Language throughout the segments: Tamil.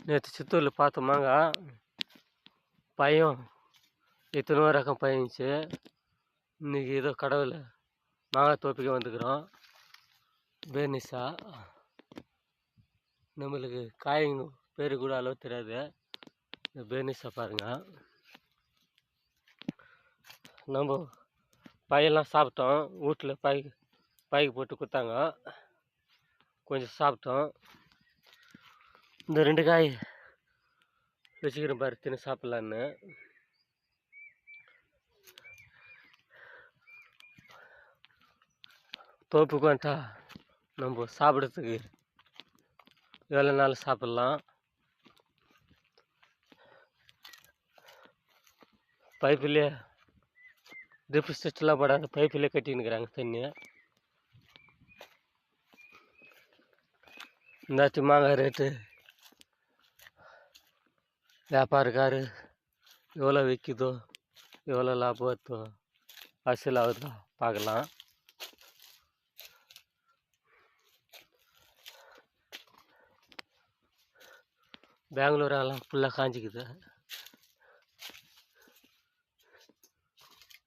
நேற்று சித்தூரில் பார்த்தோமாங்க பயம் எத்தனோ ரகம் பயின்ச்சு. இன்றைக்கி ஏதோ கடவுள் மாங்காய் தோப்பிக்க வந்துக்கிறோம். பேர்னிஸா நம்மளுக்கு காய்ங்க பேர் கூட அளவு தெரியாது. இந்த பேர்னிஸா பாருங்கள். நம்ம பையெல்லாம் சாப்பிட்டோம். வீட்டில் பைக்கு போட்டு கொடுத்தாங்க, கொஞ்சம் சாப்பிட்டோம். இந்த 2 காய் வச்சுக்கிறேன் பாரு, தின்னு சாப்பிட்லான்னு. தோப்புக்கு வந்துட்டா நம்ம சாப்பிட்றதுக்கு எவ்வளோ நாள் சாப்பிட்லாம். பைப்புலேயே ட்ரிப் சிஸ்டம்லாம் போடாத பைப்புலேயே கட்டின்னுக்கிறாங்க தண்ணியை. இந்தாட்டி மாங்காய் ரேட்டு வியாபாரக்காரு எவ்வளோ விற்கிதோ, எவ்வளோ லாபம் வருதோ, அசல் ஆகுதோ பார்க்கலாம். பெங்களூரெல்லாம் ஃபுல்லாக காஞ்சிக்குது.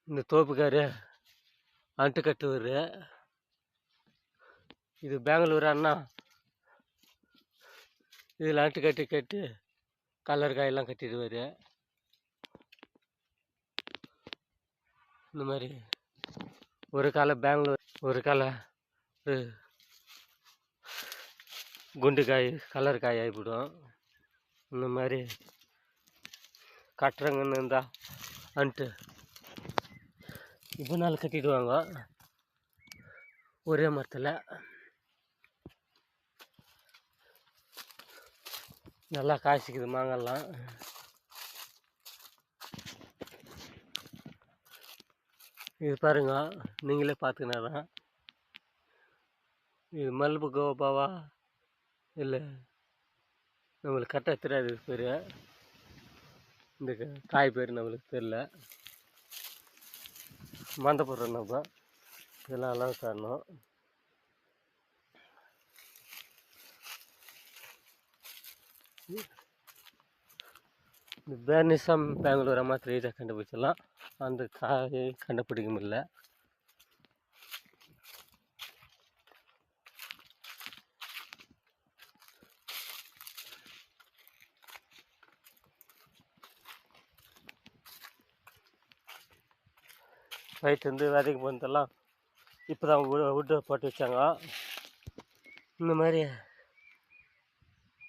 இந்த தோப்புக்காரு அண்டு கட்டுவார். இது பெங்களூரான்னா இதில் அண்டு கட்டி கலர் காயெல்லாம் கட்டிடுவார். இந்த மாதிரி ஒரு காலை பெங்களூர், ஒரு காலை குண்டு காய் கலர் காய் ஆகிவிடும். இந்த மாதிரி கட்டுறங்கன்னு இருந்தால் அன்ட்டு இப்போ நாள் கட்டிடுவாங்க ஒரே மரத்தில். நல்லா காய்ச்சிக்குது மாங்கெல்லாம். இது பாருங்க, நீங்களே பார்த்துக்கினாதான் இது மல்பு கோபாவா இல்லை நம்மளுக்கு கரெக்டாக தெரியாது பேர். இந்த காய் பேர் நம்மளுக்கு தெரியல. மந்த போடுறோம் நம்ம, இதெல்லாம் அளவு தரணும். இந்த பேர்னிஸம் பெங்களூரை மாத்திரம் ஈஸியாக கண்டுபிடிச்சிடலாம். அந்த காயை கண்டுபிடிக்க முடியல. நைட்டு வந்து விதைக்கு போனதெல்லாம் இப்போ தான் வுட்டை போட்டு வச்சாங்க. இந்த மாதிரி